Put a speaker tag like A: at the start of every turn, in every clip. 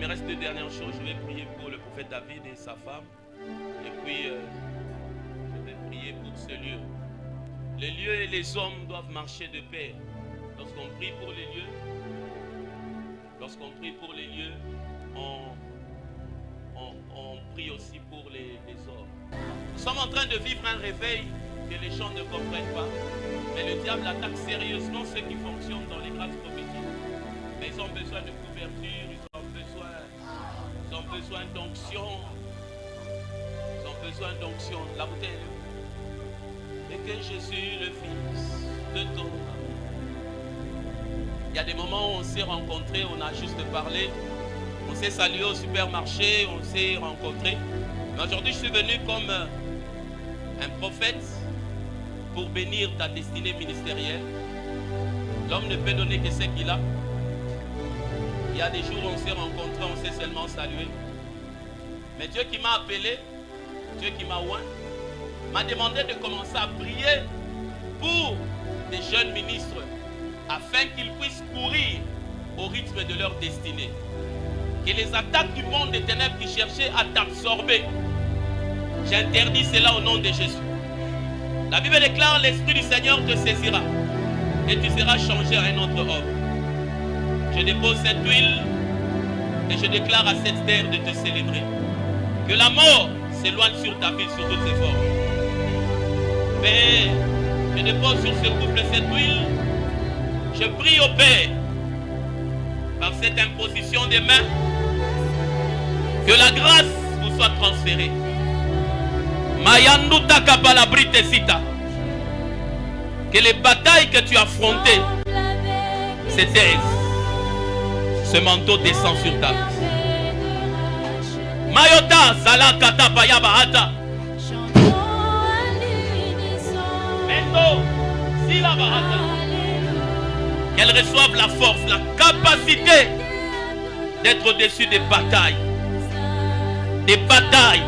A: me reste 2 dernières choses. Je vais prier pour le prophète David et sa femme. Et puis, je vais prier pour ce lieu. Les lieux et les hommes doivent marcher de pair. Lorsqu'on prie pour les lieux, on prie aussi pour les hommes. Nous sommes en train de vivre un réveil que les gens ne comprennent pas. Mais le diable attaque sérieusement ceux qui fonctionnent dans les grâces prophétiques. Mais ils ont besoin de couverture, ils ont besoin d'onction. Ils ont besoin d'onction. La bouteille est là. Et que Jésus, le Fils de ton amour. Il y a des moments où on s'est rencontrés, on a juste parlé. On s'est salué au supermarché, on s'est rencontrés. Mais aujourd'hui, je suis venu comme un prophète pour bénir ta destinée ministérielle. L'homme ne peut donner que ce qu'il a. Il y a des jours où on s'est rencontrés, on s'est seulement salué. Mais Dieu qui m'a appelé, Dieu qui m'a oint, m'a demandé de commencer à prier pour des jeunes ministres afin qu'ils puissent courir au rythme de leur destinée. Que les attaques du monde des ténèbres qui cherchaient à t'absorber, j'interdis cela au nom de Jésus. La Bible déclare: l'Esprit du Seigneur te saisira et tu seras changé à un autre homme. Je dépose cette huile et je déclare à cette terre de te célébrer. Que la mort s'éloigne sur ta vie sous toutes ses formes. Mais je dépose sur ce couple cette huile. Je prie au Père, par cette imposition des mains, que la grâce vous soit transférée. Mayanduta kapalabrite sita. Que les batailles que tu as affrontées se taisent. Ce manteau descend sur ta vie. Mayota salakata bayabahata. Mendo silabahata. Qu'elles reçoivent la force, la capacité d'être au-dessus des batailles. Des batailles.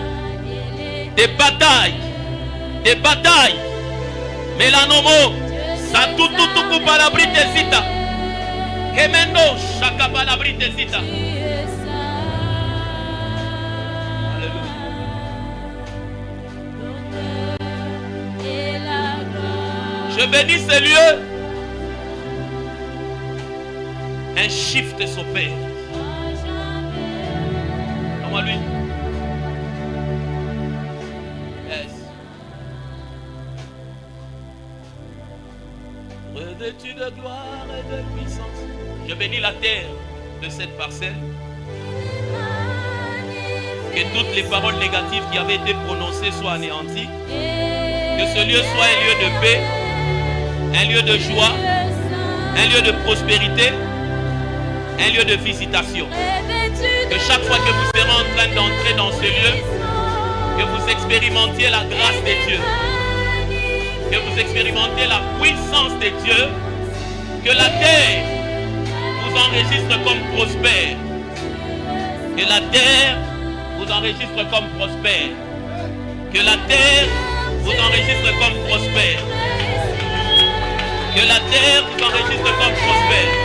A: Des batailles. Des batailles. Melanomo. Satututuku palabrite sita. Kemendo shaka palabrite sita. Je bénis ce lieu. Un shift s'opère. Comment lui? Yes. Revêtu de gloire et de puissance. Je bénis la terre de cette parcelle. Que toutes les paroles négatives qui avaient été prononcées soient anéanties. Que ce lieu soit un lieu de paix, un lieu de joie, un lieu de prospérité, un lieu de visitation. Que chaque fois que vous serez en train d'entrer dans ce lieu, que vous expérimentiez la grâce de Dieu, que vous expérimentez la puissance de Dieu, que la terre vous enregistre comme prospère, que la terre vous enregistre comme prospère, que la terre vous enregistre comme prospère, que la terre vous enregistre comme prospère.